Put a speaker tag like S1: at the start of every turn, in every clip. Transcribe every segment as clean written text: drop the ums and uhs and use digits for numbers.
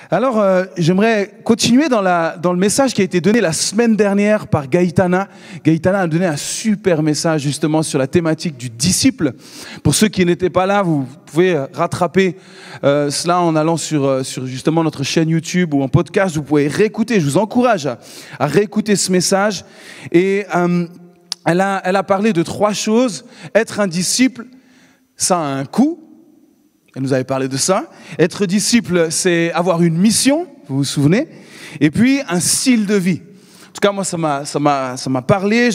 S1: Alors, j'aimerais continuer dans le message qui a été donné la semaine dernière par Gaëtana. Gaëtana a donné un super message justement sur la thématique du disciple. Pour ceux qui n'étaient pas là, vous pouvez rattraper cela en allant sur justement notre chaîne YouTube ou en podcast. Vous pouvez réécouter. Je vous encourage à réécouter ce message. Et elle a parlé de 3 choses. Être un disciple, ça a un coût. Elle nous avait parlé de ça. Être disciple, c'est avoir une mission, vous vous souvenez, et puis un style de vie. En tout cas, moi, ça m'a parlé.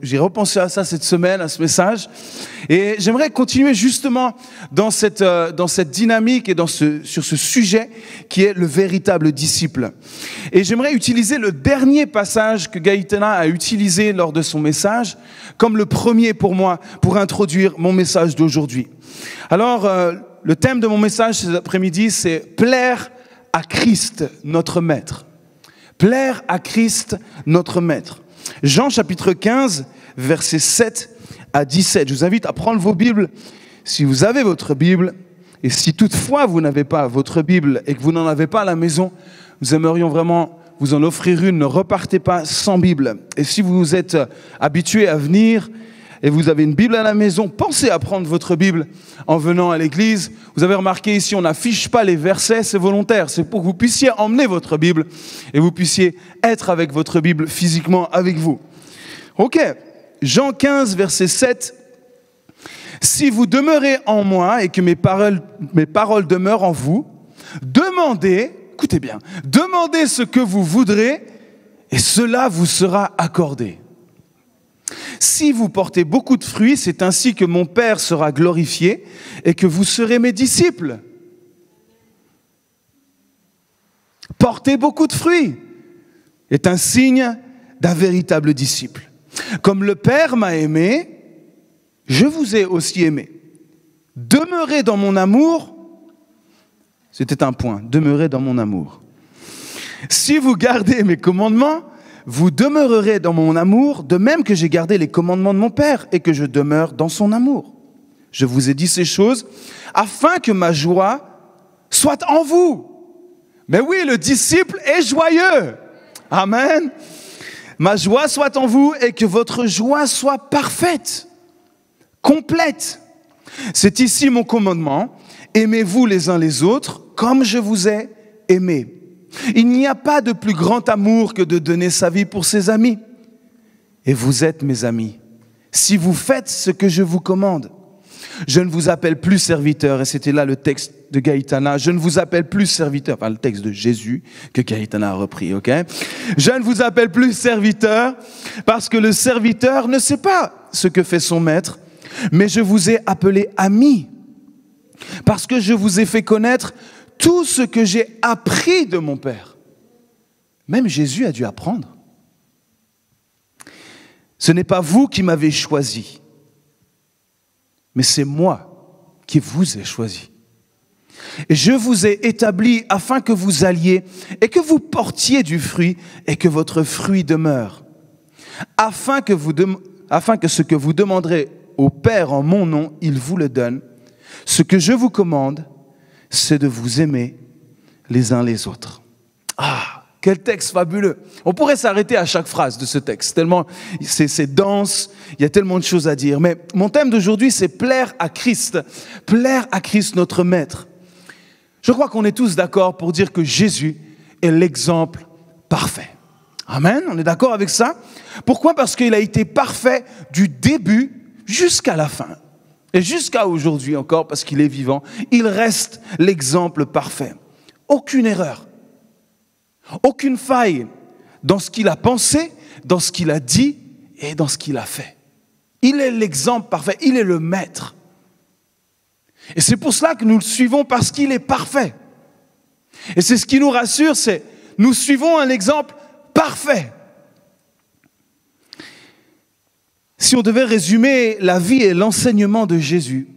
S1: J'ai repensé à ça cette semaine, à ce message, et j'aimerais continuer justement dans cette dynamique et sur ce sujet qui est le véritable disciple. Et j'aimerais utiliser le dernier passage que Gaëtana a utilisé lors de son message comme le premier pour moi pour introduire mon message d'aujourd'hui. Alors, le thème de mon message cet après-midi, c'est « Plaire à Christ, notre Maître ». Plaire à Christ, notre Maître. Jean chapitre 15, versets 7 à 17. Je vous invite à prendre vos Bibles, si vous avez votre Bible, et si toutefois vous n'avez pas votre Bible et que vous n'en avez pas à la maison, nous aimerions vraiment vous en offrir une. Ne repartez pas sans Bible. Et si vous êtes habitué à venir et vous avez une Bible à la maison, pensez à prendre votre Bible en venant à l'église. Vous avez remarqué ici, on n'affiche pas les versets, c'est volontaire. C'est pour que vous puissiez emmener votre Bible et vous puissiez être avec votre Bible physiquement avec vous. Ok, Jean 15, verset 7. « Si vous demeurez en moi et que mes paroles demeurent en vous, demandez, écoutez bien, demandez ce que vous voudrez et cela vous sera accordé. Si vous portez beaucoup de fruits, c'est ainsi que mon Père sera glorifié et que vous serez mes disciples. » Porter beaucoup de fruits est un signe d'un véritable disciple. Comme le Père m'a aimé, je vous ai aussi aimé. Demeurez dans mon amour. C'était un point, demeurez dans mon amour. Si vous gardez mes commandements, vous demeurerez dans mon amour, de même que j'ai gardé les commandements de mon Père et que je demeure dans son amour. Je vous ai dit ces choses afin que ma joie soit en vous. Mais oui, le disciple est joyeux. Amen. Ma joie soit en vous et que votre joie soit parfaite, complète. C'est ici mon commandement. Aimez-vous les uns les autres comme je vous ai aimés. Il n'y a pas de plus grand amour que de donner sa vie pour ses amis. Et vous êtes mes amis, si vous faites ce que je vous commande. Je ne vous appelle plus serviteur, et c'était là le texte de Gaëtana. Je ne vous appelle plus serviteur, enfin le texte de Jésus que Gaëtana a repris, ok? Je ne vous appelle plus serviteur, parce que le serviteur ne sait pas ce que fait son maître, mais je vous ai appelé ami, parce que je vous ai fait connaître tout ce que j'ai appris de mon Père. Même Jésus a dû apprendre. Ce n'est pas vous qui m'avez choisi, mais c'est moi qui vous ai choisi. Et je vous ai établi afin que vous alliez et que vous portiez du fruit et que votre fruit demeure. Afin que ce que vous demanderez au Père en mon nom, il vous le donne. Ce que je vous commande, c'est de vous aimer les uns les autres. Ah, quel texte fabuleux. On pourrait s'arrêter à chaque phrase de ce texte, tellement c'est dense, il y a tellement de choses à dire. Mais mon thème d'aujourd'hui, c'est plaire à Christ notre Maître. Je crois qu'on est tous d'accord pour dire que Jésus est l'exemple parfait. Amen, on est d'accord avec ça? Pourquoi? Parce qu'il a été parfait du début jusqu'à la fin. Et jusqu'à aujourd'hui encore, parce qu'il est vivant, il reste l'exemple parfait. Aucune erreur, aucune faille dans ce qu'il a pensé, dans ce qu'il a dit et dans ce qu'il a fait. Il est l'exemple parfait, il est le maître. Et c'est pour cela que nous le suivons, parce qu'il est parfait. Et c'est ce qui nous rassure, c'est nous suivons un exemple parfait. Si on devait résumer la vie et l'enseignement de Jésus,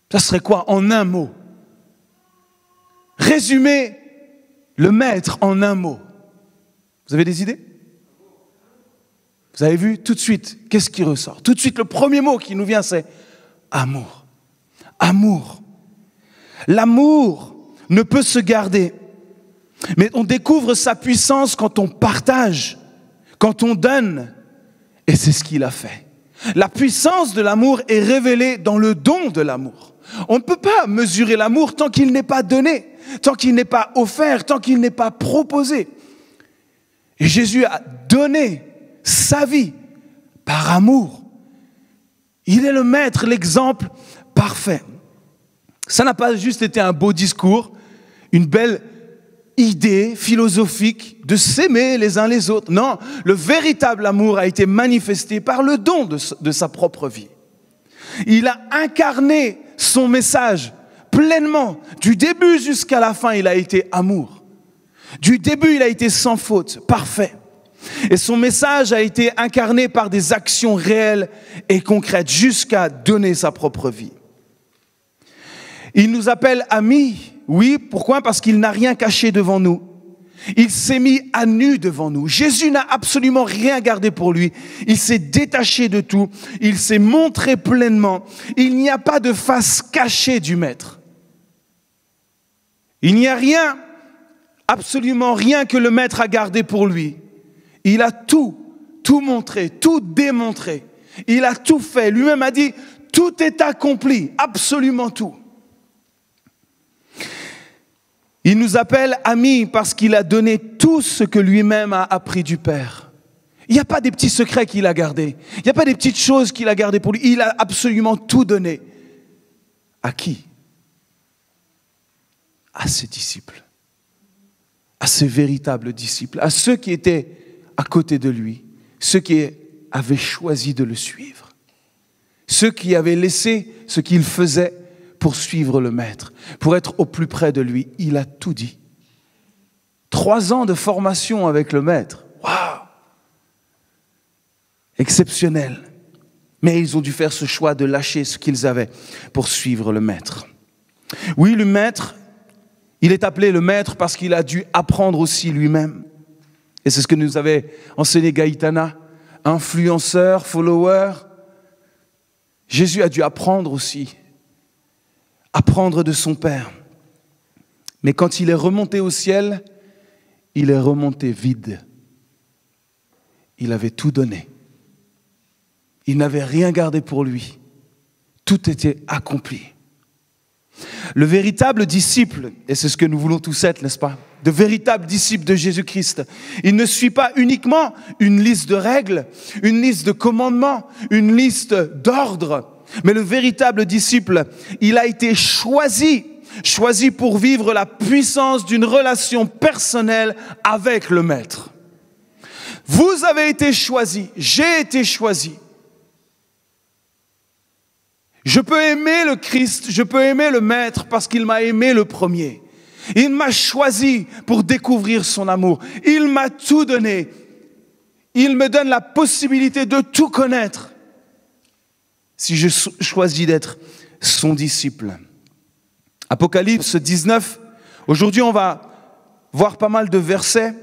S1: ça serait quoi en un mot? Résumer le maître en un mot. Vous avez des idées? Vous avez vu tout de suite, qu'est-ce qui ressort? Tout de suite, le premier mot qui nous vient, c'est amour. Amour. L'amour ne peut se garder Mais on découvre sa puissance quand on partage, quand on donne. Et c'est ce qu'il a fait. La puissance de l'amour est révélée dans le don de l'amour. On ne peut pas mesurer l'amour tant qu'il n'est pas donné, tant qu'il n'est pas offert, tant qu'il n'est pas proposé. Et Jésus a donné sa vie par amour. Il est le maître, l'exemple parfait. Ça n'a pas juste été un beau discours, une belle idée philosophique de s'aimer les uns les autres. Non, le véritable amour a été manifesté par le don de sa propre vie. Il a incarné son message pleinement. Du début jusqu'à la fin, il a été amour. Du début, il a été sans faute, parfait. Et son message a été incarné par des actions réelles et concrètes jusqu'à donner sa propre vie. Il nous appelle amis. Oui, pourquoi? Parce qu'il n'a rien caché devant nous. Il s'est mis à nu devant nous. Jésus n'a absolument rien gardé pour lui. Il s'est détaché de tout. Il s'est montré pleinement. Il n'y a pas de face cachée du Maître. Il n'y a rien, absolument rien que le Maître a gardé pour lui. Il a tout montré, tout démontré. Il a tout fait. Lui-même a dit, tout est accompli, absolument tout. Il nous appelle amis parce qu'il a donné tout ce que lui-même a appris du Père. Il n'y a pas des petits secrets qu'il a gardés. Il n'y a pas des petites choses qu'il a gardées pour lui. Il a absolument tout donné. À qui? À ses disciples. À ses véritables disciples. À ceux qui étaient à côté de lui. Ceux qui avaient choisi de le suivre. Ceux qui avaient laissé ce qu'il faisait pour suivre le Maître, pour être au plus près de lui. Il a tout dit. 3 ans de formation avec le Maître. Waouh! Exceptionnel. Mais ils ont dû faire ce choix de lâcher ce qu'ils avaient pour suivre le Maître. Oui, le Maître, il est appelé le Maître parce qu'il a dû apprendre aussi lui-même. Et c'est ce que nous avait enseigné Gaïtana, influenceur, follower. Jésus a dû apprendre aussi. Apprendre de son Père. Mais quand il est remonté au ciel, il est remonté vide. Il avait tout donné. Il n'avait rien gardé pour lui. Tout était accompli. Le véritable disciple, et c'est ce que nous voulons tous être, n'est-ce pas? De véritables disciples de Jésus-Christ. Il ne suit pas uniquement une liste de règles, une liste de commandements, une liste d'ordres. Mais le véritable disciple, il a été choisi pour vivre la puissance d'une relation personnelle avec le Maître. Vous avez été choisi, j'ai été choisi. Je peux aimer le Christ, je peux aimer le Maître parce qu'il m'a aimé le premier. Il m'a choisi pour découvrir son amour. Il m'a tout donné. Il me donne la possibilité de tout connaître. Si je choisis d'être son disciple. Apocalypse 19. Aujourd'hui, on va voir pas mal de versets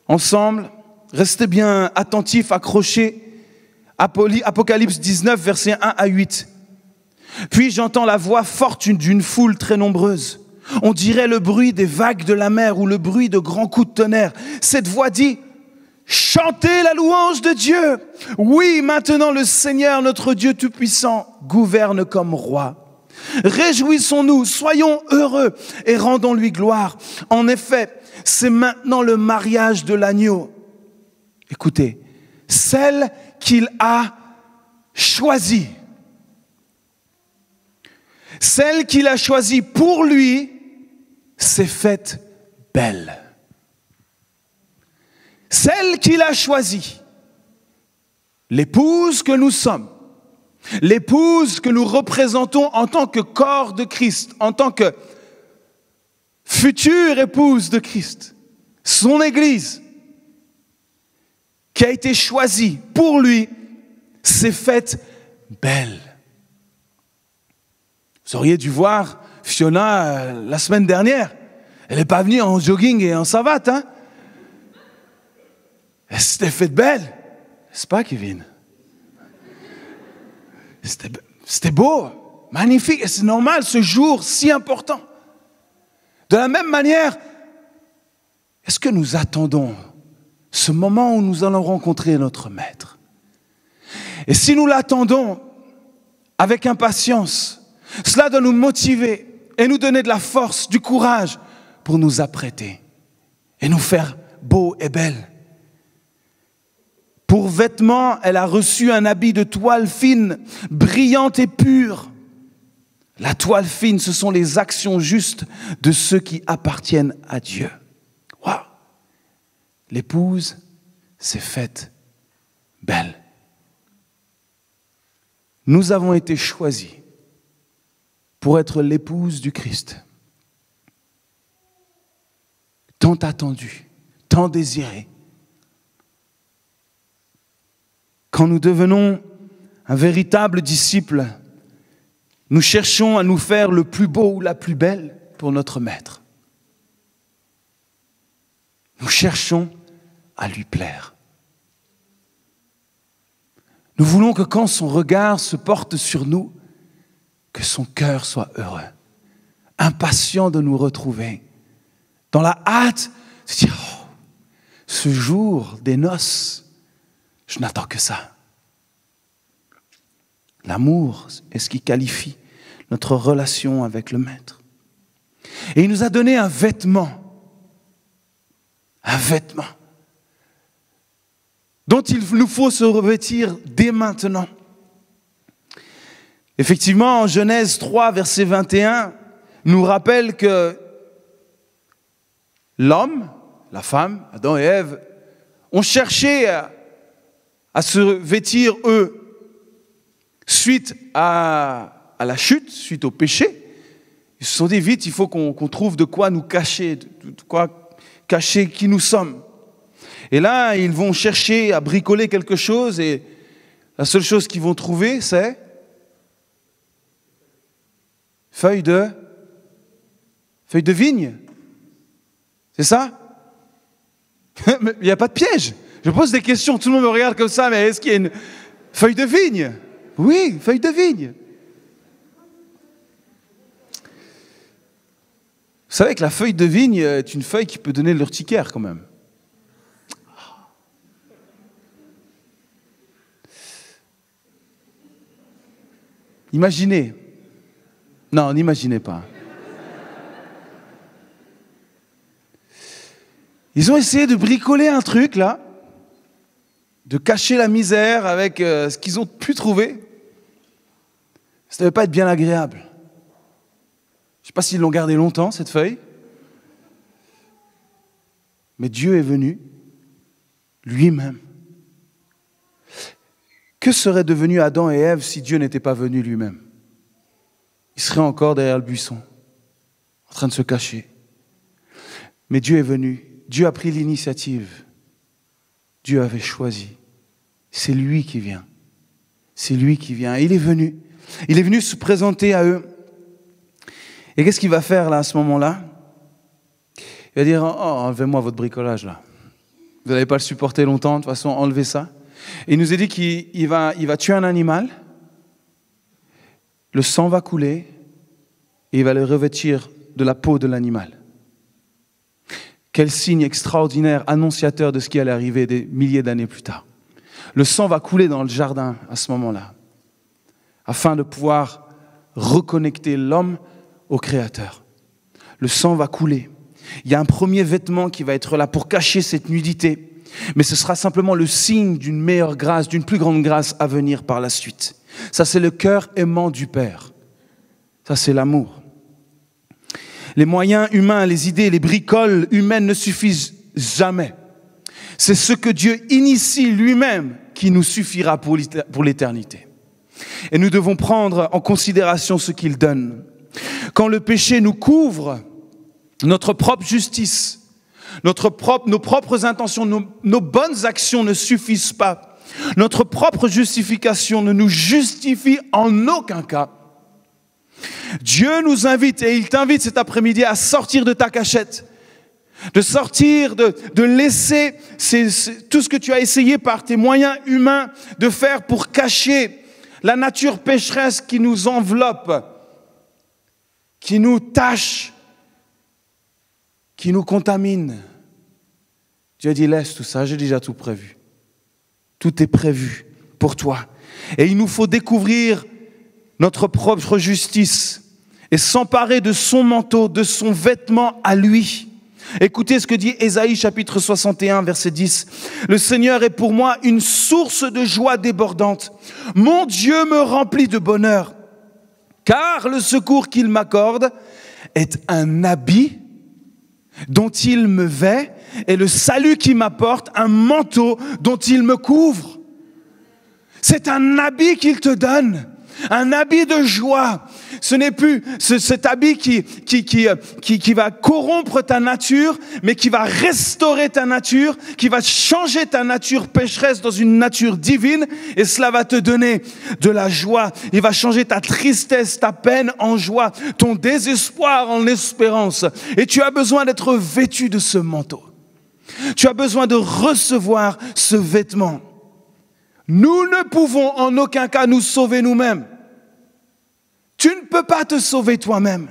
S1: ensemble. Restez bien attentifs, accrochés. Apocalypse 19, versets 1 à 8. Puis j'entends la voix forte d'une foule très nombreuse. On dirait le bruit des vagues de la mer ou le bruit de grands coups de tonnerre. Cette voix dit: chantez la louange de Dieu. Oui, maintenant le Seigneur, notre Dieu Tout-Puissant, gouverne comme roi. Réjouissons-nous, soyons heureux et rendons-lui gloire. En effet, c'est maintenant le mariage de l'agneau. Écoutez, celle qu'il a choisie. Celle qu'il a choisie pour lui s'est faite belle. Celle qu'il a choisie, l'épouse que nous sommes, l'épouse que nous représentons en tant que corps de Christ, en tant que future épouse de Christ, son Église, qui a été choisie pour lui, s'est faite belle. Vous auriez dû voir Fiona la semaine dernière. Elle n'est pas venue en jogging et en savate, hein? Elle s'était faite belle. N'est-ce pas, Kevin? C'était beau, magnifique. Et c'est normal, ce jour si important. De la même manière, Est-ce que nous attendons ce moment où nous allons rencontrer notre Maître? Et si nous l'attendons avec impatience, cela doit nous motiver et nous donner de la force, du courage pour nous apprêter et nous faire beaux et belles. Pour vêtements, elle a reçu un habit de toile fine, brillante et pure. La toile fine, ce sont les actions justes de ceux qui appartiennent à Dieu. Waouh! L'épouse s'est faite belle. Nous avons été choisis pour être l'épouse du Christ. Tant attendue, tant désirée. Quand nous devenons un véritable disciple, nous cherchons à nous faire le plus beau ou la plus belle pour notre Maître. Nous cherchons à lui plaire. Nous voulons que quand son regard se porte sur nous, que son cœur soit heureux, impatient de nous retrouver, dans la hâte de dire « Oh, ce jour des noces, je n'attends que ça. » L'amour est ce qui qualifie notre relation avec le Maître. Et il nous a donné un vêtement dont il nous faut se revêtir dès maintenant. Effectivement, en Genèse 3, verset 21, nous rappelle que l'homme, la femme, Adam et Ève, ont cherché à se vêtir, eux, suite à la chute, suite au péché. Ils se sont dit, vite, il faut qu'on trouve de quoi nous cacher, de quoi cacher qui nous sommes. Et là, ils vont chercher à bricoler quelque chose et la seule chose qu'ils vont trouver, c'est feuilles de vigne. C'est ça? Mais il n'y a pas de piège. Je pose des questions, tout le monde me regarde comme ça, mais est-ce qu'il y a une feuille de vigne? Oui, feuille de vigne. Vous savez que la feuille de vigne est une feuille qui peut donner de l'urticaire quand même. Imaginez. Non, n'imaginez pas. Ils ont essayé de bricoler un truc là, de cacher la misère avec ce qu'ils ont pu trouver. Ça ne devait pas être bien agréable. Je ne sais pas s'ils l'ont gardé longtemps, cette feuille. Mais Dieu est venu, lui-même. Que serait devenu Adam et Ève si Dieu n'était pas venu lui-même? Ils seraient encore derrière le buisson, en train de se cacher. Mais Dieu est venu. Dieu a pris l'initiative. Dieu avait choisi. C'est lui qui vient. C'est lui qui vient. Il est venu. Il est venu se présenter à eux. Et qu'est-ce qu'il va faire là, à ce moment-là? Il va dire, oh, enlevez-moi votre bricolage là. Vous n'allez pas le supporter longtemps, de toute façon, enlevez ça. Et il nous a dit qu'il va tuer un animal, le sang va couler, et il va le revêtir de la peau de l'animal. Quel signe extraordinaire, annonciateur de ce qui allait arriver des milliers d'années plus tard. Le sang va couler dans le jardin à ce moment-là, afin de pouvoir reconnecter l'homme au Créateur. Le sang va couler. Il y a un premier vêtement qui va être là pour cacher cette nudité, mais ce sera simplement le signe d'une meilleure grâce, d'une plus grande grâce à venir par la suite. Ça, c'est le cœur aimant du Père. Ça, c'est l'amour. Les moyens humains, les idées, les bricoles humaines ne suffisent jamais. C'est ce que Dieu initie lui-même qui nous suffira pour l'éternité. Et nous devons prendre en considération ce qu'il donne. Quand le péché nous couvre, notre propre justice, nos propres intentions, nos bonnes actions ne suffisent pas. Notre propre justification ne nous justifie en aucun cas. Dieu nous invite, et il t'invite cet après-midi à sortir de ta cachette, de sortir, de laisser tout ce que tu as essayé par tes moyens humains de faire pour cacher la nature pécheresse qui nous enveloppe, qui nous tâche, qui nous contamine. Dieu a dit, laisse tout ça, j'ai déjà tout prévu. Tout est prévu pour toi. Et il nous faut découvrir notre propre justice et s'emparer de son manteau, de son vêtement à lui. Écoutez ce que dit Ésaïe chapitre 61, verset 10. Le Seigneur est pour moi une source de joie débordante. Mon Dieu me remplit de bonheur, car le secours qu'il m'accorde est un habit dont il me vêt et le salut qu'il m'apporte, un manteau dont il me couvre. C'est un habit qu'il te donne. Un habit de joie. Ce n'est plus cet habit qui va corrompre ta nature, mais qui va restaurer ta nature, qui va changer ta nature pécheresse dans une nature divine, et cela va te donner de la joie. Il va changer ta tristesse, ta peine en joie, ton désespoir en espérance. Et tu as besoin d'être vêtu de ce manteau. Tu as besoin de recevoir ce vêtement. Nous ne pouvons en aucun cas nous sauver nous-mêmes. Tu ne peux pas te sauver toi-même.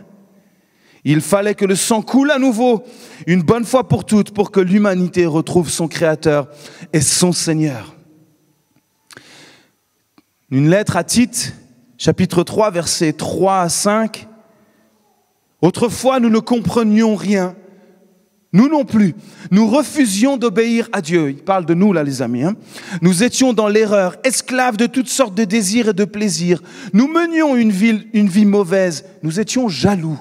S1: Il fallait que le sang coule à nouveau, une bonne fois pour toutes, pour que l'humanité retrouve son Créateur et son Seigneur. Une lettre à Tite, chapitre 3, versets 3 à 5. Autrefois, nous ne comprenions rien. Nous non plus, nous refusions d'obéir à Dieu. Il parle de nous là les amis. Nous étions dans l'erreur, esclaves de toutes sortes de désirs et de plaisirs. Nous menions une vie mauvaise. Nous étions jaloux.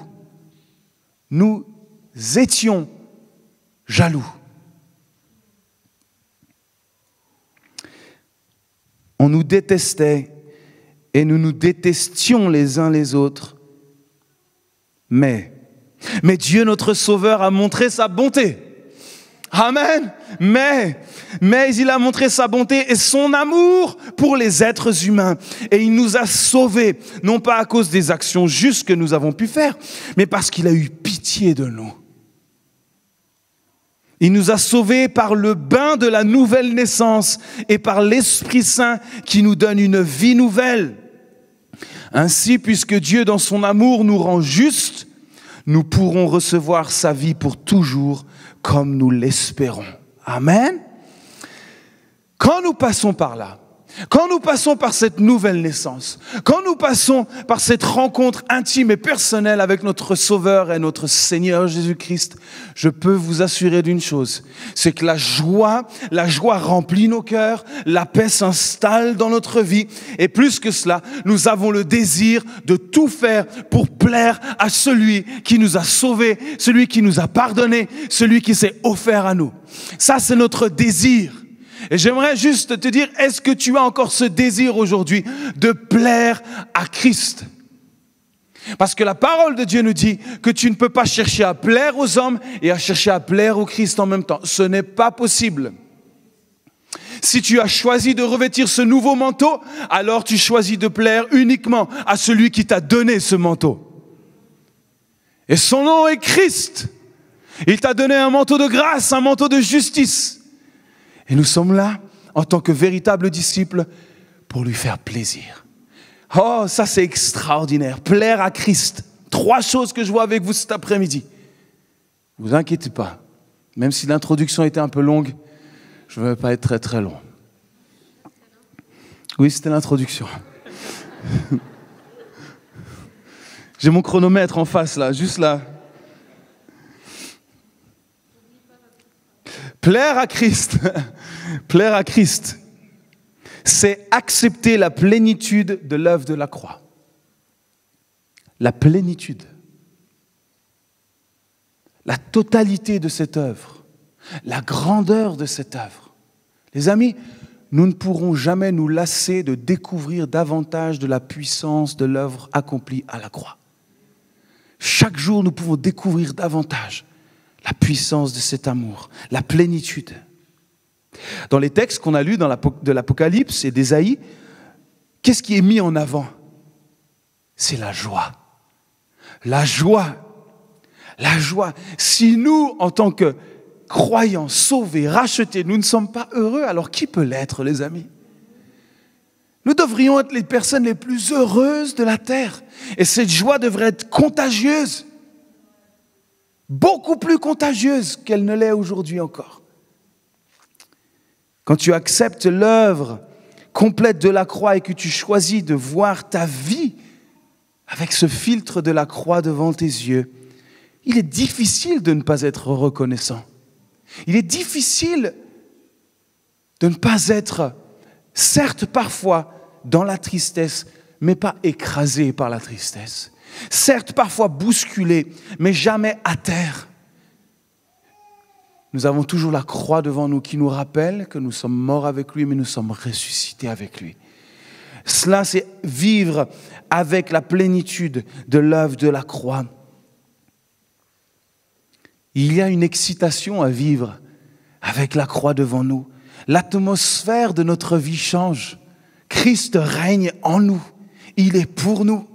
S1: Nous étions jaloux. On nous détestait et nous nous détestions les uns les autres. Mais Dieu, notre Sauveur, a montré sa bonté. Amen. Mais il a montré sa bonté et son amour pour les êtres humains. Et il nous a sauvés, non pas à cause des actions justes que nous avons pu faire, mais parce qu'il a eu pitié de nous. Il nous a sauvés par le bain de la nouvelle naissance et par l'Esprit Saint qui nous donne une vie nouvelle. Ainsi, puisque Dieu, dans son amour, nous rend justes, nous pourrons recevoir sa vie pour toujours comme nous l'espérons. Amen. Quand nous passons par là, quand nous passons par cette nouvelle naissance, quand nous passons par cette rencontre intime et personnelle avec notre Sauveur et notre Seigneur Jésus-Christ, je peux vous assurer d'une chose, c'est que la joie remplit nos cœurs, la paix s'installe dans notre vie, et plus que cela, nous avons le désir de tout faire pour plaire à celui qui nous a sauvés, celui qui nous a pardonnés, celui qui s'est offert à nous. Ça, c'est notre désir. Et j'aimerais juste te dire, est-ce que tu as encore ce désir aujourd'hui de plaire à Christ? Parce que la parole de Dieu nous dit que tu ne peux pas chercher à plaire aux hommes et à chercher à plaire au Christ en même temps. Ce n'est pas possible. Si tu as choisi de revêtir ce nouveau manteau, alors tu choisis de plaire uniquement à celui qui t'a donné ce manteau. Et son nom est Christ. Il t'a donné un manteau de grâce, un manteau de justice. Et nous sommes là, en tant que véritables disciples, pour lui faire plaisir. Oh, ça c'est extraordinaire. Plaire à Christ. 3 choses que je vois avec vous cet après-midi. Ne vous inquiétez pas. Même si l'introduction était un peu longue, je ne vais pas être très très long. Oui, c'était l'introduction. J'ai mon chronomètre en face là, juste là. Plaire à Christ, plaire à Christ, c'est accepter la plénitude de l'œuvre de la croix. La plénitude. La totalité de cette œuvre. La grandeur de cette œuvre. Les amis, nous ne pourrons jamais nous lasser de découvrir davantage de la puissance de l'œuvre accomplie à la croix. Chaque jour, nous pouvons découvrir davantage la puissance de cet amour, la plénitude. Dans les textes qu'on a lus de l'Apocalypse et d'Ésaïe, qu'est-ce qui est mis en avant? C'est la joie. La joie. La joie. Si nous, en tant que croyants, sauvés, rachetés, nous ne sommes pas heureux, alors qui peut l'être, les amis? Nous devrions être les personnes les plus heureuses de la terre. Et cette joie devrait être contagieuse. Beaucoup plus contagieuse qu'elle ne l'est aujourd'hui encore. Quand tu acceptes l'œuvre complète de la croix et que tu choisis de voir ta vie avec ce filtre de la croix devant tes yeux, il est difficile de ne pas être reconnaissant. Il est difficile de ne pas être, certes parfois, dans la tristesse, mais pas écrasé par la tristesse. Certes parfois bousculé, mais jamais à terre. Nous avons toujours la croix devant nous qui nous rappelle que nous sommes morts avec lui, mais nous sommes ressuscités avec lui. Cela, c'est vivre avec la plénitude de l'œuvre de la croix. Il y a une excitation à vivre avec la croix devant nous. L'atmosphère de notre vie change. Christ règne en nous. Il est pour nous.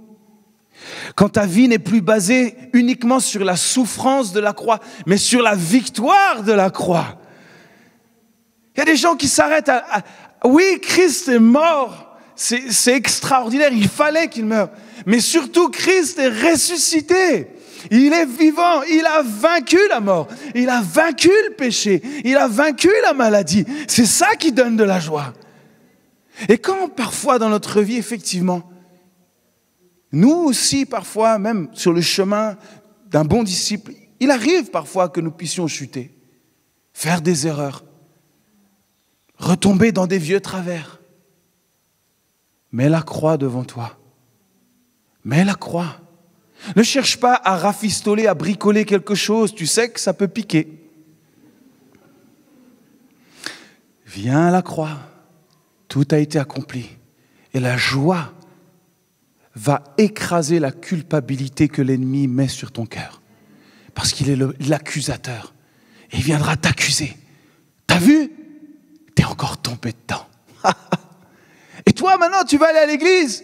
S1: Quand ta vie n'est plus basée uniquement sur la souffrance de la croix, mais sur la victoire de la croix. Il y a des gens qui s'arrêtent à oui, Christ est mort. C'est extraordinaire, il fallait qu'il meure. Mais surtout, Christ est ressuscité. Il est vivant, il a vaincu la mort, il a vaincu le péché, il a vaincu la maladie. C'est ça qui donne de la joie. Et quand parfois dans notre vie, effectivement, nous aussi parfois, même sur le chemin d'un bon disciple, il arrive parfois que nous puissions chuter, faire des erreurs, retomber dans des vieux travers. Mets la croix devant toi. Mets la croix. Ne cherche pas à rafistoler, à bricoler quelque chose. Tu sais que ça peut piquer. Viens à la croix. Tout a été accompli. Et la joie va écraser la culpabilité que l'ennemi met sur ton cœur. Parce qu'il est l'accusateur. Et il viendra t'accuser. T'as vu? T'es encore tombé dedans. Et toi, maintenant, tu vas aller à l'église.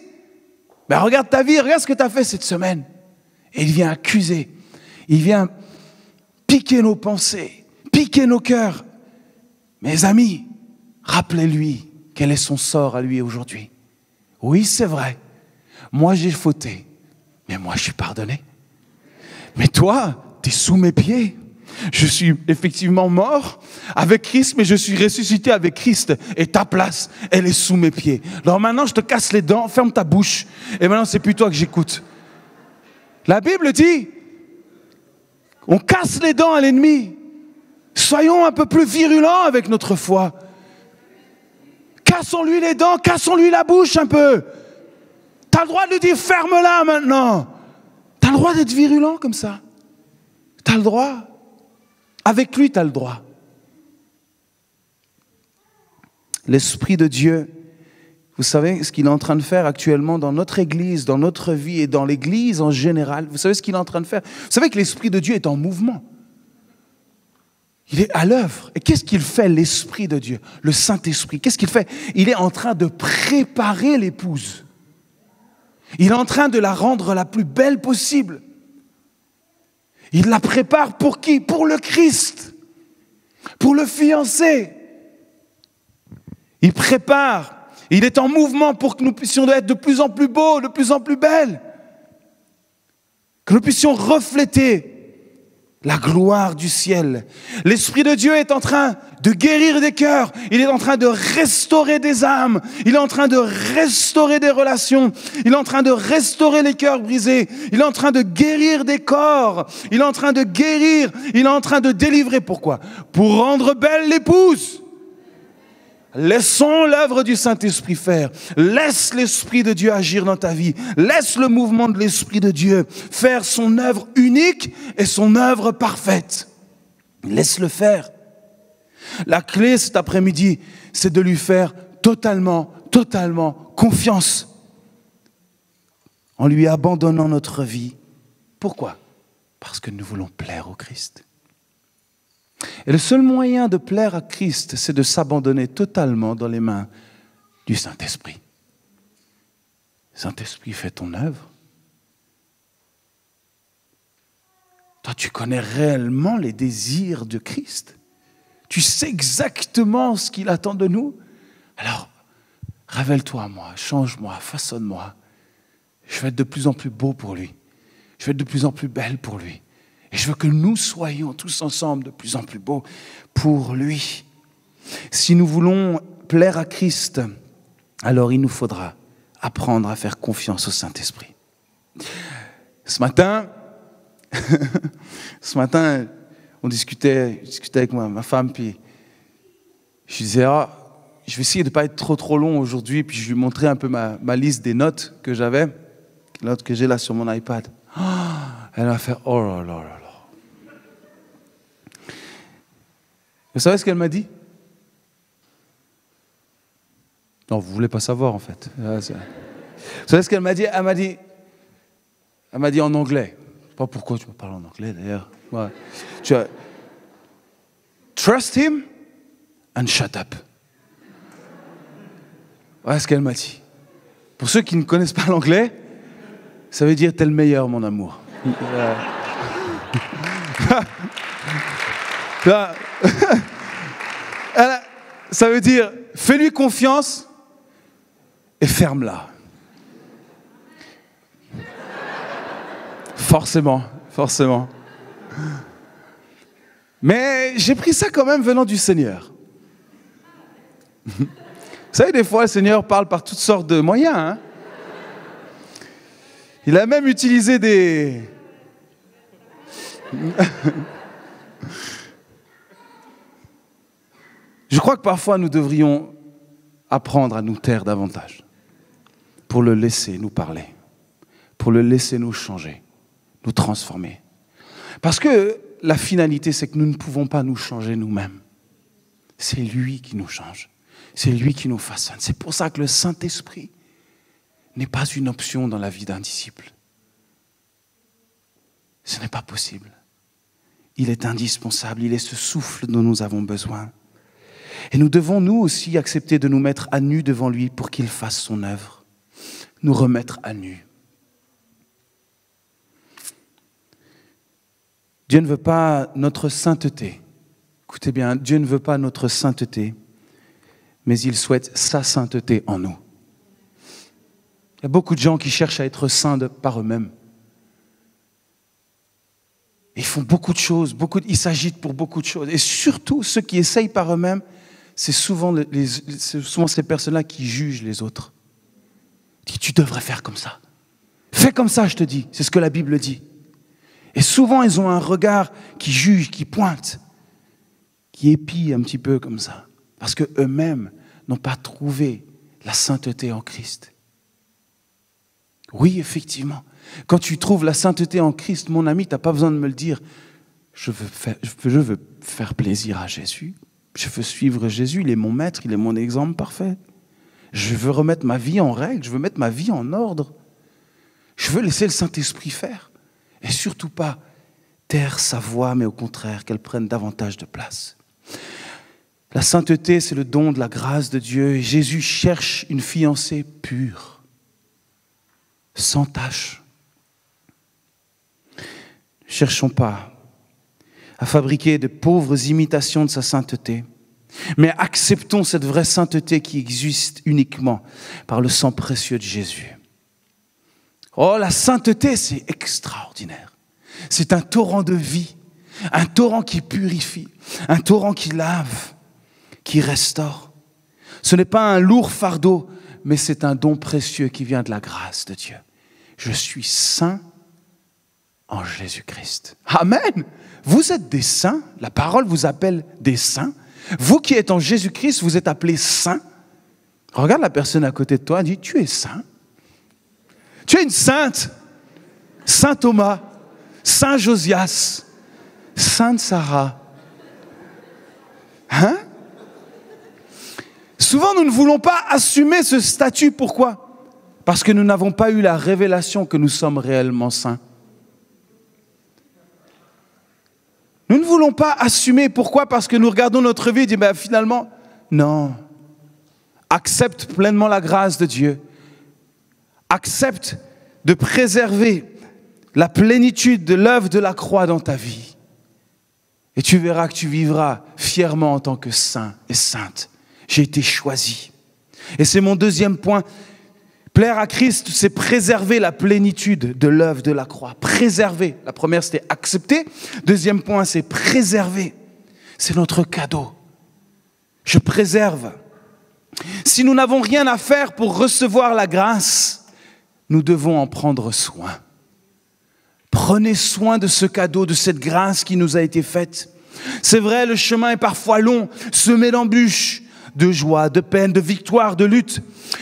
S1: Ben, regarde ta vie, regarde ce que tu as fait cette semaine. Et il vient accuser. Il vient piquer nos pensées, piquer nos cœurs. Mes amis, rappelez-lui quel est son sort à lui aujourd'hui. Oui, c'est vrai. Moi, j'ai fauté. Mais moi, je suis pardonné. Mais toi, tu es sous mes pieds. Je suis effectivement mort avec Christ, mais je suis ressuscité avec Christ. Et ta place, elle est sous mes pieds. Alors maintenant, je te casse les dents, ferme ta bouche. Et maintenant, c'est plus toi que j'écoute. La Bible dit, on casse les dents à l'ennemi. Soyons un peu plus virulents avec notre foi. Cassons-lui les dents, cassons-lui la bouche un peu. Tu as le droit de lui dire, ferme-la maintenant. Tu as le droit d'être virulent comme ça. Tu as le droit. Avec lui, tu as le droit. L'Esprit de Dieu, vous savez ce qu'il est en train de faire actuellement dans notre Église, dans notre vie et dans l'Église en général. Vous savez ce qu'il est en train de faire? Vous savez que l'Esprit de Dieu est en mouvement. Il est à l'œuvre. Et qu'est-ce qu'il fait, l'Esprit de Dieu, le Saint-Esprit? Qu'est-ce qu'il fait? Il est en train de préparer l'épouse. Il est en train de la rendre la plus belle possible. Il la prépare pour qui? Pour le Christ, pour le fiancé. Il prépare, il est en mouvement pour que nous puissions être de plus en plus beaux, de plus en plus belles. Que nous puissions refléter la gloire du ciel. L'Esprit de Dieu est en train de guérir des cœurs. Il est en train de restaurer des âmes. Il est en train de restaurer des relations. Il est en train de restaurer les cœurs brisés. Il est en train de guérir des corps. Il est en train de guérir. Il est en train de délivrer. Pourquoi? Pour rendre belle l'épouse. Laissons l'œuvre du Saint-Esprit faire. Laisse l'Esprit de Dieu agir dans ta vie. Laisse le mouvement de l'Esprit de Dieu faire son œuvre unique et son œuvre parfaite. Laisse-le faire. La clé cet après-midi, c'est de lui faire totalement confiance. En lui abandonnant notre vie. Pourquoi? Parce que nous voulons plaire au Christ. Et le seul moyen de plaire à Christ, c'est de s'abandonner totalement dans les mains du Saint-Esprit. Saint-Esprit, fais ton œuvre. Toi, tu connais réellement les désirs de Christ. Tu sais exactement ce qu'il attend de nous. Alors, révèle-toi à moi, change-moi, façonne-moi. Je vais être de plus en plus beau pour lui. Je vais être de plus en plus belle pour lui. Et je veux que nous soyons tous ensemble de plus en plus beaux pour lui. Si nous voulons plaire à Christ, alors il nous faudra apprendre à faire confiance au Saint-Esprit. Ce matin, je discutais avec ma femme, puis je disais, je vais essayer de ne pas être trop long aujourd'hui, puis je lui montrais un peu ma liste des notes que j'avais, les notes que j'ai là sur mon iPad. Elle a fait, oh là là là là. Vous savez ce qu'elle m'a dit? Non, vous ne voulez pas savoir en fait. Vous savez ce qu'elle m'a dit? Elle m'a dit en anglais. Je ne sais pas pourquoi tu me parles en anglais d'ailleurs. Ouais. Trust him and shut up. Voilà ce qu'elle m'a dit. Pour ceux qui ne connaissent pas l'anglais, ça veut dire t'es le meilleur, mon amour. Ça veut dire fais-lui confiance et ferme-la. Forcément. Mais j'ai pris ça quand même venant du Seigneur. Vous savez, des fois, le Seigneur parle par toutes sortes de moyens. Hein? Il a même utilisé des... Je crois que parfois, nous devrions apprendre à nous taire davantage pour le laisser nous parler, pour le laisser nous changer, nous transformer. Parce que la finalité, c'est que nous ne pouvons pas nous changer nous-mêmes. C'est lui qui nous change. C'est lui qui nous façonne. C'est pour ça que le Saint-Esprit n'est pas une option dans la vie d'un disciple. Ce n'est pas possible. Il est indispensable. Il est ce souffle dont nous avons besoin. Et nous devons, nous aussi, accepter de nous mettre à nu devant lui pour qu'il fasse son œuvre. Nous remettre à nu. Dieu ne veut pas notre sainteté. Écoutez bien, Dieu ne veut pas notre sainteté, mais il souhaite sa sainteté en nous. Il y a beaucoup de gens qui cherchent à être saints par eux-mêmes. Ils font beaucoup de choses, ils s'agitent pour beaucoup de choses. Et surtout, ceux qui essayent par eux-mêmes, c'est souvent ces personnes-là qui jugent les autres. Ils disent, tu devrais faire comme ça. Fais comme ça, je te dis. C'est ce que la Bible dit. Et souvent, ils ont un regard qui juge, qui pointe, qui épie un petit peu comme ça. Parce qu'eux-mêmes n'ont pas trouvé la sainteté en Christ. Oui, effectivement. Quand tu trouves la sainteté en Christ, mon ami, tu n'as pas besoin de me le dire. Je veux faire plaisir à Jésus. Je veux suivre Jésus. Il est mon maître, il est mon exemple parfait. Je veux remettre ma vie en règle. Je veux mettre ma vie en ordre. Je veux laisser le Saint-Esprit faire. Et surtout pas taire sa voix, mais au contraire, qu'elle prenne davantage de place. La sainteté, c'est le don de la grâce de Dieu. Et Jésus cherche une fiancée pure, sans tache. Ne cherchons pas à fabriquer de pauvres imitations de sa sainteté, mais acceptons cette vraie sainteté qui existe uniquement par le sang précieux de Jésus. Oh, la sainteté, c'est extraordinaire. C'est un torrent de vie, un torrent qui purifie, un torrent qui lave, qui restaure. Ce n'est pas un lourd fardeau, mais c'est un don précieux qui vient de la grâce de Dieu. Je suis saint en Jésus-Christ. Amen. Vous êtes des saints. La parole vous appelle des saints. Vous qui êtes en Jésus-Christ, vous êtes appelés saints. Regarde la personne à côté de toi et dis, tu es saint. Tu es une sainte. Saint Thomas, Saint Josias, Sainte Sarah. Hein? Souvent, nous ne voulons pas assumer ce statut. Pourquoi? Parce que nous n'avons pas eu la révélation que nous sommes réellement saints. Nous ne voulons pas assumer. Pourquoi? Parce que nous regardons notre vie et disons, finalement, non. Accepte pleinement la grâce de Dieu. Accepte de préserver la plénitude de l'œuvre de la croix dans ta vie. Et tu verras que tu vivras fièrement en tant que saint et sainte. J'ai été choisi. Et c'est mon deuxième point. Plaire à Christ, c'est préserver la plénitude de l'œuvre de la croix. Préserver. La première, c'était accepter. Deuxième point, c'est préserver. C'est notre cadeau. je préserve. Si nous n'avons rien à faire pour recevoir la grâce, nous devons en prendre soin. Prenez soin de ce cadeau, de cette grâce qui nous a été faite. C'est vrai, le chemin est parfois long, semé d'embûches, de joie, de peine, de victoire, de lutte.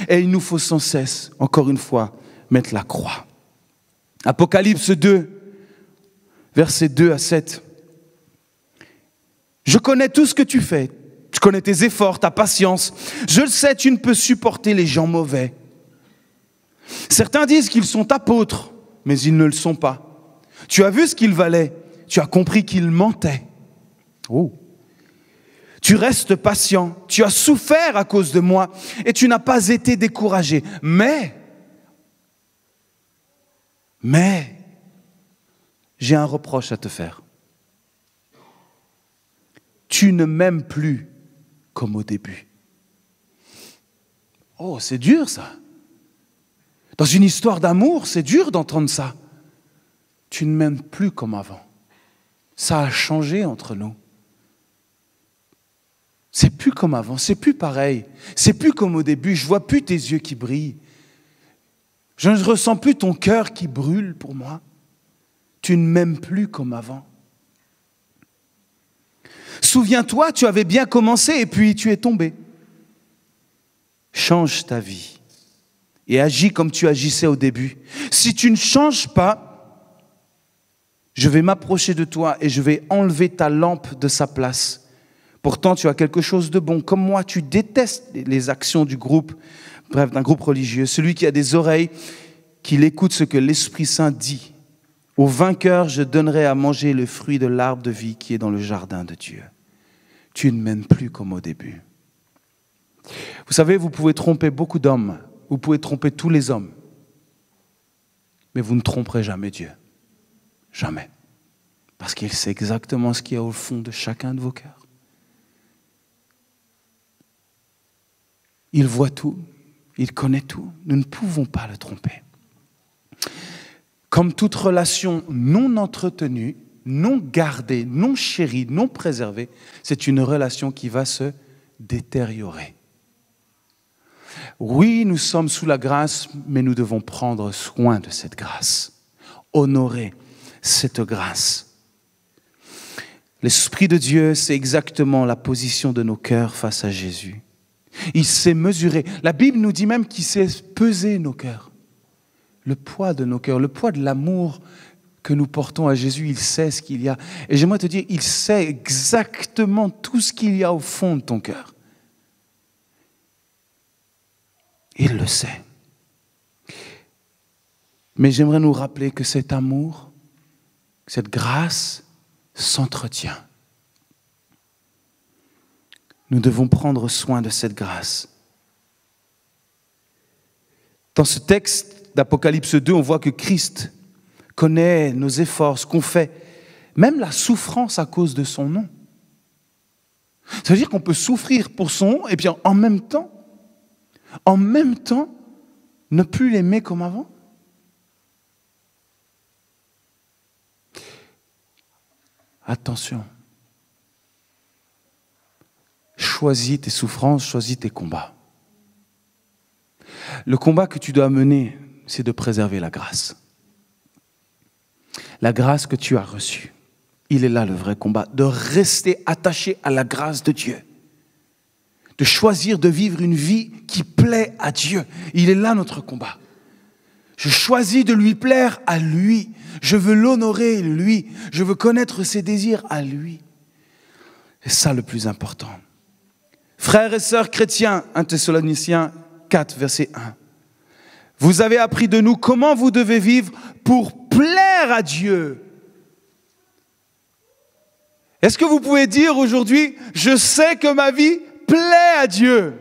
S1: Et il nous faut sans cesse, encore une fois, mettre la croix. Apocalypse 2, versets 2 à 7. Je connais tout ce que tu fais. Je connais tes efforts, ta patience. Je le sais, tu ne peux supporter les gens mauvais. Certains disent qu'ils sont apôtres, mais ils ne le sont pas. Tu as vu ce qu'ils valaient. Tu as compris qu'ils mentaient. Oh. Tu restes patient. Tu as souffert à cause de moi et tu n'as pas été découragé. Mais, j'ai un reproche à te faire. Tu ne m'aimes plus comme au début. Oh, c'est dur ça. Dans une histoire d'amour, c'est dur d'entendre ça. Tu ne m'aimes plus comme avant. Ça a changé entre nous. C'est plus comme avant, c'est plus pareil. C'est plus comme au début, je vois plus tes yeux qui brillent. Je ne ressens plus ton cœur qui brûle pour moi. Tu ne m'aimes plus comme avant. Souviens-toi, tu avais bien commencé et puis tu es tombé. Change ta vie et agis comme tu agissais au début. Si tu ne changes pas, je vais m'approcher de toi et je vais enlever ta lampe de sa place. Pourtant, tu as quelque chose de bon. Comme moi, tu détestes les actions du groupe, bref, d'un groupe religieux. Celui qui a des oreilles, qu'il écoute ce que l'Esprit Saint dit. Au vainqueur, je donnerai à manger le fruit de l'arbre de vie qui est dans le jardin de Dieu. Tu ne m'aimes plus comme au début. Vous savez, vous pouvez tromper beaucoup d'hommes. Vous pouvez tromper tous les hommes. Mais vous ne tromperez jamais Dieu. Jamais. Parce qu'il sait exactement ce qu'il y a au fond de chacun de vos cœurs. Il voit tout. Il connaît tout. Nous ne pouvons pas le tromper. Comme toute relation non entretenue, non gardée, non chérie, non préservée, c'est une relation qui va se détériorer. Oui, nous sommes sous la grâce, mais nous devons prendre soin de cette grâce, honorer cette grâce. L'Esprit de Dieu, c'est exactement la position de nos cœurs face à Jésus. Il sait mesurer. La Bible nous dit même qu'il sait peser nos cœurs. Le poids de nos cœurs, le poids de l'amour que nous portons à Jésus, il sait ce qu'il y a. Et j'aimerais te dire, il sait exactement tout ce qu'il y a au fond de ton cœur. Il le sait. Mais j'aimerais nous rappeler que cet amour, cette grâce s'entretient. Nous devons prendre soin de cette grâce. Dans ce texte d'Apocalypse 2, on voit que Christ connaît nos efforts, ce qu'on fait, même la souffrance à cause de son nom. Ça veut dire qu'on peut souffrir pour son nom et puis en même temps, ne plus l'aimer comme avant. Attention. Choisis tes souffrances, choisis tes combats. Le combat que tu dois mener, c'est de préserver la grâce. La grâce que tu as reçue. Il est là le vrai combat, de rester attaché à la grâce de Dieu. De choisir de vivre une vie qui plaît à Dieu. Il est là notre combat. Je choisis de lui plaire à lui. Je veux l'honorer lui. Je veux connaître ses désirs à lui. C'est ça le plus important. Frères et sœurs chrétiens, 1 Thessaloniciens 4, verset 1. Vous avez appris de nous comment vous devez vivre pour plaire à Dieu. Est-ce que vous pouvez dire aujourd'hui, je sais que ma vie plaît à Dieu?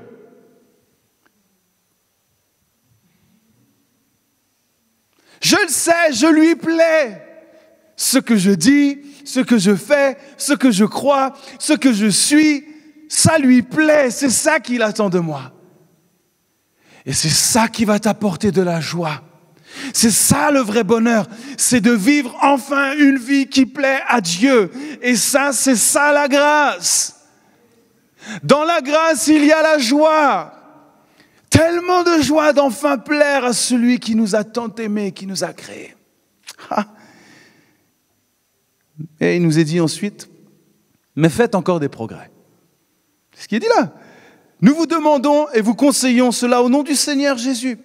S1: Je le sais, je lui plais. Ce que je dis, ce que je fais, ce que je crois, ce que je suis, ça lui plaît. C'est ça qu'il attend de moi. Et c'est ça qui va t'apporter de la joie. C'est ça le vrai bonheur. C'est de vivre enfin une vie qui plaît à Dieu. Et ça, c'est ça la grâce. Dans la grâce, il y a la joie. Tellement de joie d'enfin plaire à celui qui nous a tant aimés, qui nous a créés. Et il nous est dit ensuite, mais faites encore des progrès. C'est ce qu'il est dit là. Nous vous demandons et vous conseillons cela au nom du Seigneur Jésus.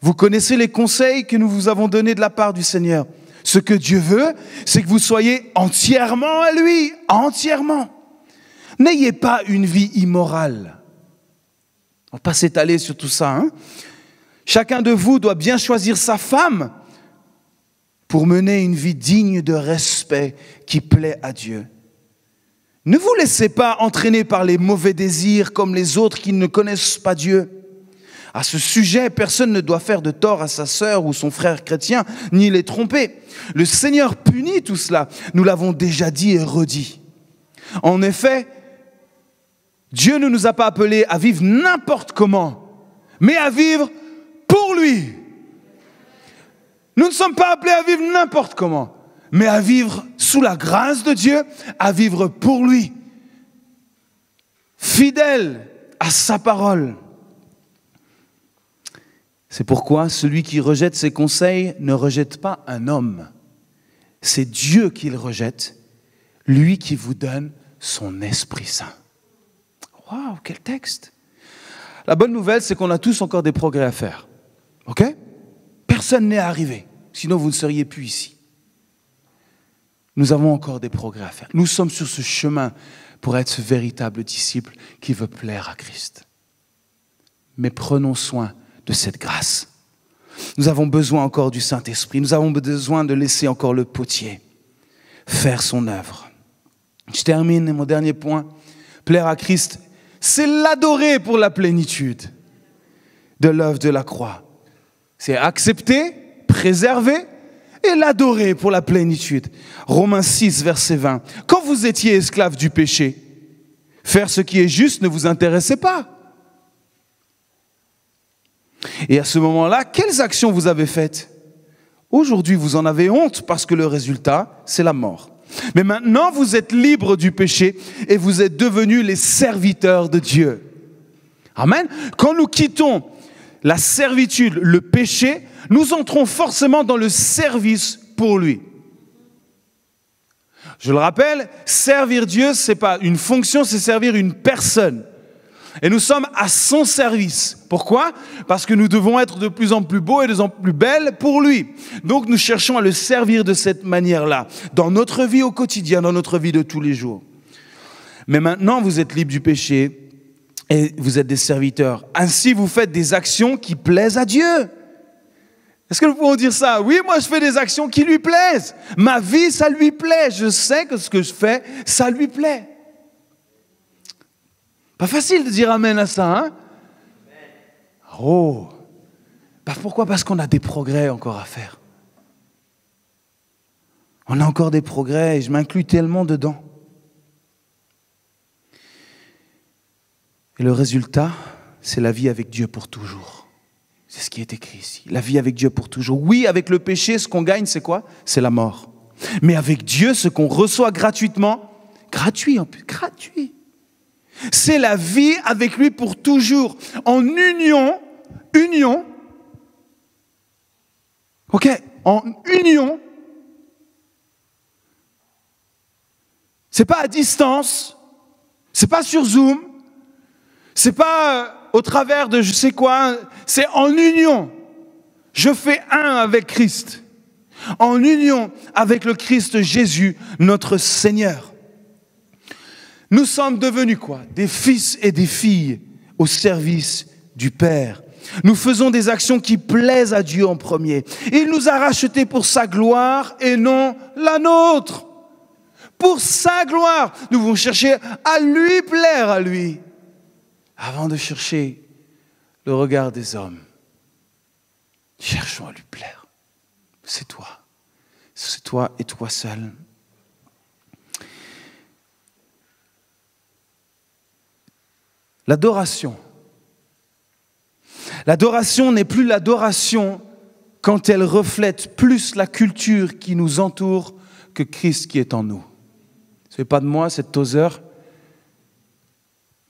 S1: Vous connaissez les conseils que nous vous avons donnés de la part du Seigneur. Ce que Dieu veut, c'est que vous soyez entièrement à lui, entièrement. N'ayez pas une vie immorale. On ne va pas s'étaler sur tout ça. Chacun de vous doit bien choisir sa femme pour mener une vie digne de respect qui plaît à Dieu. Ne vous laissez pas entraîner par les mauvais désirs comme les autres qui ne connaissent pas Dieu. À ce sujet, personne ne doit faire de tort à sa sœur ou son frère chrétien, ni les tromper. Le Seigneur punit tout cela. Nous l'avons déjà dit et redit. En effet, Dieu ne nous a pas appelés à vivre n'importe comment, mais à vivre pour lui. Nous ne sommes pas appelés à vivre n'importe comment, mais à vivre sous la grâce de Dieu, à vivre pour lui, fidèle à sa parole. C'est pourquoi celui qui rejette ses conseils ne rejette pas un homme. C'est Dieu qui le rejette, lui qui vous donne son Esprit Saint. Waouh, quel texte! La bonne nouvelle, c'est qu'on a tous encore des progrès à faire. Ok? Personne n'est arrivé, sinon vous ne seriez plus ici. Nous avons encore des progrès à faire. Nous sommes sur ce chemin pour être ce véritable disciple qui veut plaire à Christ. Mais prenons soin de cette grâce. Nous avons besoin encore du Saint-Esprit. Nous avons besoin de laisser encore le potier faire son œuvre. Je termine, mon dernier point. Plaire à Christ, c'est l'adorer pour la plénitude de l'œuvre de la croix. C'est accepter, préserver et l'adorer pour la plénitude. Romains 6, verset 20. Quand vous étiez esclaves du péché, faire ce qui est juste ne vous intéressait pas. Et à ce moment-là, quelles actions vous avez faites? Aujourd'hui, vous en avez honte parce que le résultat, c'est la mort. Mais maintenant, vous êtes libres du péché et vous êtes devenus les serviteurs de Dieu. Amen. Quand nous quittons la servitude, le péché, nous entrons forcément dans le service pour lui. Je le rappelle, servir Dieu, ce n'est pas une fonction, c'est servir une personne. Et nous sommes à son service. Pourquoi? Parce que nous devons être de plus en plus beaux et de plus en plus belles pour lui. Donc nous cherchons à le servir de cette manière-là, dans notre vie au quotidien, dans notre vie de tous les jours. Mais maintenant, vous êtes libres du péché et vous êtes des serviteurs. Ainsi, vous faites des actions qui plaisent à Dieu. Est-ce que nous pouvons dire ça? Oui, moi je fais des actions qui lui plaisent. Ma vie, ça lui plaît. Je sais que ce que je fais, ça lui plaît. Pas facile de dire amen à ça, hein? Oh! Pourquoi? Parce qu'on a des progrès encore à faire. On a encore des progrès et je m'inclus tellement dedans. Et le résultat, c'est la vie avec Dieu pour toujours. C'est ce qui est écrit ici. La vie avec Dieu pour toujours. Oui, avec le péché, ce qu'on gagne, c'est quoi? C'est la mort. Mais avec Dieu, ce qu'on reçoit gratuitement, gratuit en plus, gratuit. C'est la vie avec lui pour toujours, en union, ok, en union. C'est pas à distance, c'est pas sur Zoom, c'est pas au travers de je sais quoi, c'est en union. Je fais un avec Christ, en union avec le Christ Jésus, notre Seigneur. Nous sommes devenus quoi? Des fils et des filles au service du Père. Nous faisons des actions qui plaisent à Dieu en premier. Il nous a rachetés pour sa gloire et non la nôtre. Pour sa gloire. Nous devons chercher à lui plaire à lui avant de chercher le regard des hommes. Cherchons à lui plaire. C'est toi. C'est toi et toi seul. L'adoration. L'adoration n'est plus l'adoration quand elle reflète plus la culture qui nous entoure que Christ qui est en nous. Ce n'est pas de moi, c'est de Tozer.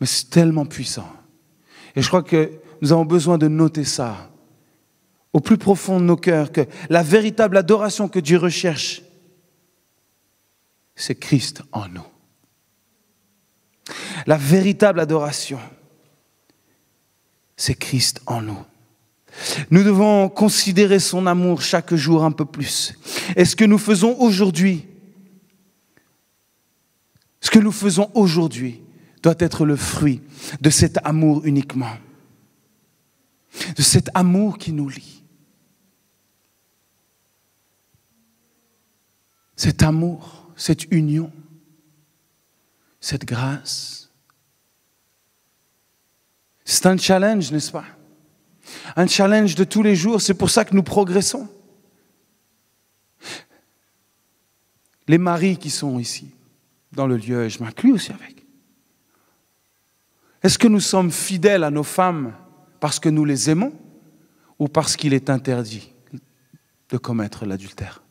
S1: Mais c'est tellement puissant. Et je crois que nous avons besoin de noter ça au plus profond de nos cœurs, que la véritable adoration que Dieu recherche, c'est Christ en nous. La véritable adoration, c'est Christ en nous. Nous devons considérer son amour chaque jour un peu plus. Et ce que nous faisons aujourd'hui, doit être le fruit de cet amour uniquement. De cet amour qui nous lie. Cet amour, cette union, cette grâce. C'est un challenge, n'est-ce pas? Un challenge de tous les jours, c'est pour ça que nous progressons. Les maris qui sont ici, dans le lieu, et je m'inclus aussi avec. Est-ce que nous sommes fidèles à nos femmes parce que nous les aimons ou parce qu'il est interdit de commettre l'adultère?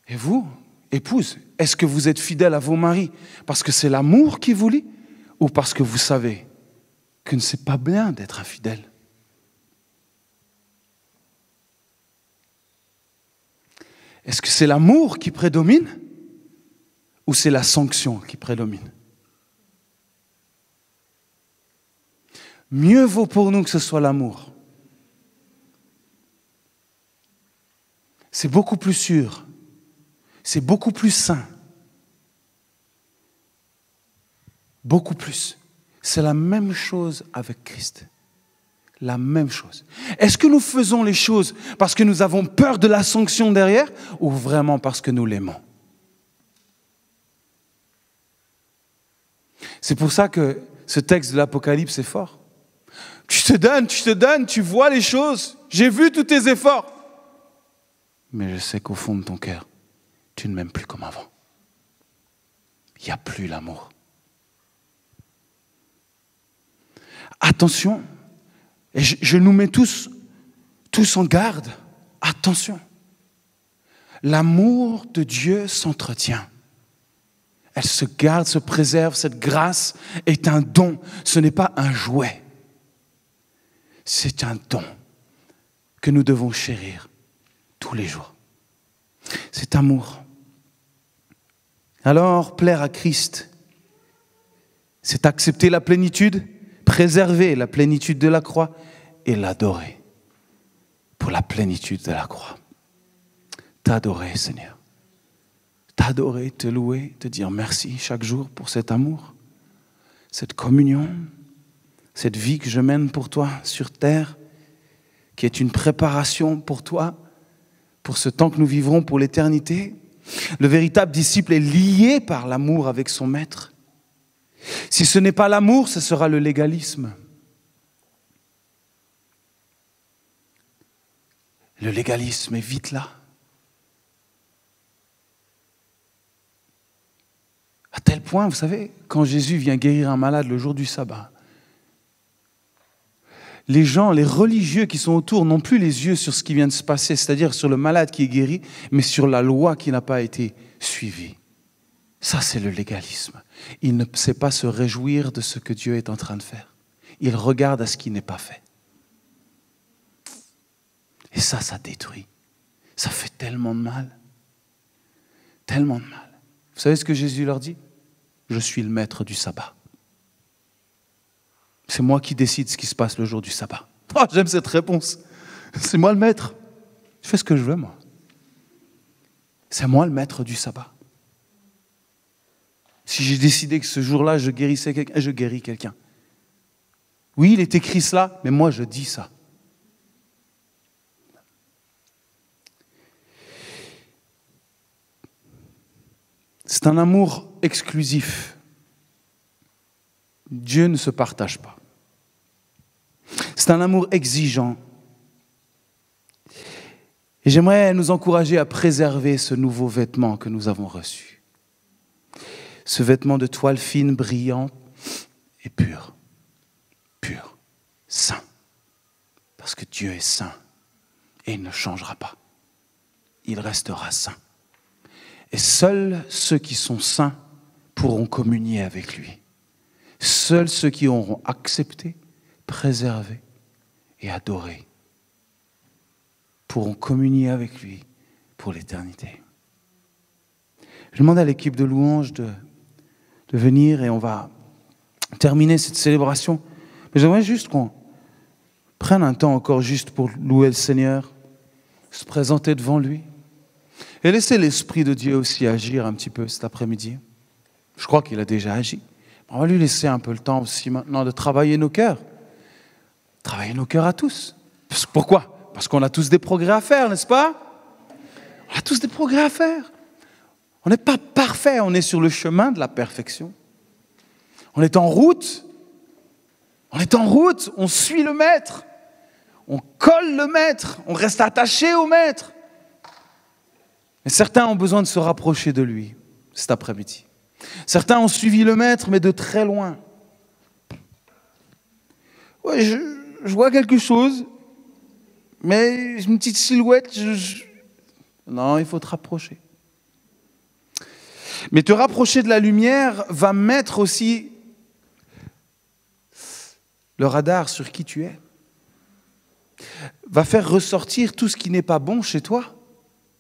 S1: Et vous, épouses, est-ce que vous êtes fidèles à vos maris parce que c'est l'amour qui vous lie ou parce que vous savez que ce n'est pas bien d'être infidèle? Est-ce que c'est l'amour qui prédomine ou c'est la sanction qui prédomine? Mieux vaut pour nous que ce soit l'amour. C'est beaucoup plus sûr. C'est beaucoup plus sain. Beaucoup plus. C'est la même chose avec Christ. La même chose. Est-ce que nous faisons les choses parce que nous avons peur de la sanction derrière ou vraiment parce que nous l'aimons? C'est pour ça que ce texte de l'Apocalypse est fort. Tu te donnes, tu vois les choses. J'ai vu tous tes efforts. Mais je sais qu'au fond de ton cœur, tu ne m'aimes plus comme avant. Il n'y a plus l'amour. Attention, et je nous mets tous en garde. Attention, l'amour de Dieu s'entretient. Elle se garde, se préserve. Cette grâce est un don. Ce n'est pas un jouet. C'est un don que nous devons chérir tous les jours. Cet amour. Alors, plaire à Christ, c'est accepter la plénitude, préserver la plénitude de la croix et l'adorer pour la plénitude de la croix. T'adorer, Seigneur. T'adorer, te louer, te dire merci chaque jour pour cet amour, cette communion, cette vie que je mène pour toi sur terre, qui est une préparation pour toi, pour ce temps que nous vivrons pour l'éternité. Le véritable disciple est lié par l'amour avec son maître. Si ce n'est pas l'amour, ce sera le légalisme. Le légalisme est vite là. À tel point, vous savez, quand Jésus vient guérir un malade le jour du sabbat, les gens, les religieux qui sont autour n'ont plus les yeux sur ce qui vient de se passer, c'est-à-dire sur le malade qui est guéri, mais sur la loi qui n'a pas été suivie. Ça, c'est le légalisme. Il ne sait pas se réjouir de ce que Dieu est en train de faire. Il regarde à ce qui n'est pas fait. Et ça détruit. Ça fait tellement de mal. Tellement de mal. Vous savez ce que Jésus leur dit? Je suis le maître du sabbat. C'est moi qui décide ce qui se passe le jour du sabbat. Oh, j'aime cette réponse. C'est moi le maître. Je fais ce que je veux, moi. C'est moi le maître du sabbat. Si j'ai décidé que ce jour-là, je guérissais quelqu'un, je guéris quelqu'un. Oui, il est écrit cela, mais moi, je dis ça. C'est un amour exclusif. Dieu ne se partage pas. C'est un amour exigeant. Et j'aimerais nous encourager à préserver ce nouveau vêtement que nous avons reçu. Ce vêtement de toile fine, brillant et pur. Pur, saint. Parce que Dieu est saint et il ne changera pas. Il restera saint. Et seuls ceux qui sont saints pourront communier avec lui. Seuls ceux qui auront accepté, préservé et adoré pourront communier avec lui pour l'éternité. Je demande à l'équipe de louange de venir et on va terminer cette célébration. Mais j'aimerais juste qu'on prenne un temps encore juste pour louer le Seigneur, se présenter devant lui et laisser l'Esprit de Dieu aussi agir un petit peu cet après-midi. Je crois qu'il a déjà agi. On va lui laisser un peu le temps aussi maintenant de travailler nos cœurs. Travailler nos cœurs à tous. Pourquoi ? Parce qu'on a tous des progrès à faire, n'est-ce pas ? On a tous des progrès à faire. On n'est pas parfait, on est sur le chemin de la perfection. On est en route. On suit le maître. On colle le maître. On reste attaché au maître. Mais certains ont besoin de se rapprocher de lui cet après-midi. Certains ont suivi le maître, mais de très loin. Ouais, je vois quelque chose, mais une petite silhouette. Non, il faut te rapprocher. Mais te rapprocher de la lumière va mettre aussi le radar sur qui tu es. Va faire ressortir tout ce qui n'est pas bon chez toi.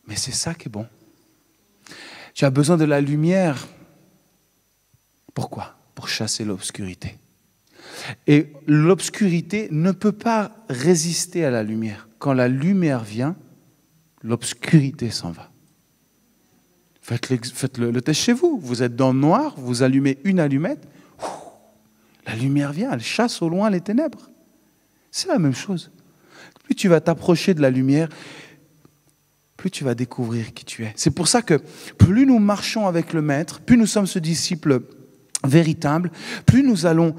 S1: Mais c'est ça qui est bon. Tu as besoin de la lumière. Pourquoi ? Pour chasser l'obscurité. Et l'obscurité ne peut pas résister à la lumière. Quand la lumière vient, l'obscurité s'en va. Faites le test chez vous. Vous êtes dans le noir, vous allumez une allumette, la lumière vient, elle chasse au loin les ténèbres. C'est la même chose. Plus tu vas t'approcher de la lumière, plus tu vas découvrir qui tu es. C'est pour ça que plus nous marchons avec le Maître, plus nous sommes ce disciple véritable, plus nous allons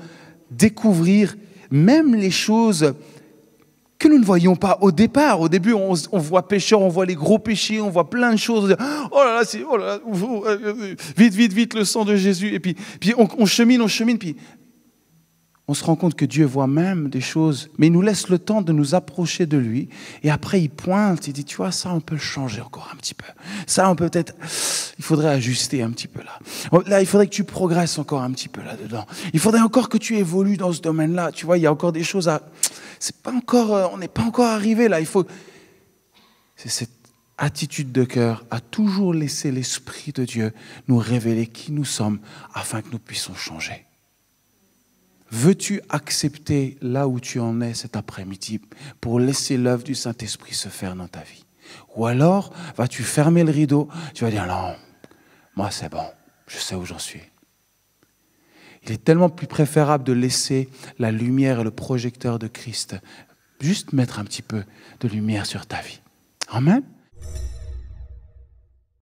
S1: découvrir même les choses que nous ne voyions pas au départ. Au début, on voit pécheurs, on voit les gros péchés, on voit plein de choses. On dit, oh là là, vite, le sang de Jésus. Et puis on chemine, puis on se rend compte que Dieu voit même des choses, mais il nous laisse le temps de nous approcher de lui. Et après, il pointe, il dit, tu vois, ça, on peut le changer encore un petit peu. Ça, on peut peut-être, il faudrait ajuster un petit peu là. Là, il faudrait que tu progresses encore un petit peu là-dedans. Il faudrait encore que tu évolues dans ce domaine-là. Tu vois, il y a encore des choses à... C'est pas encore, on n'est pas encore arrivé là. C'est cette attitude de cœur à toujours laisser l'Esprit de Dieu nous révéler qui nous sommes afin que nous puissions changer. Veux-tu accepter là où tu en es cet après-midi pour laisser l'œuvre du Saint-Esprit se faire dans ta vie? Ou alors, vas-tu fermer le rideau? Tu vas dire non, moi c'est bon, je sais où j'en suis. Il est tellement plus préférable de laisser la lumière et le projecteur de Christ juste mettre un petit peu de lumière sur ta vie. Amen.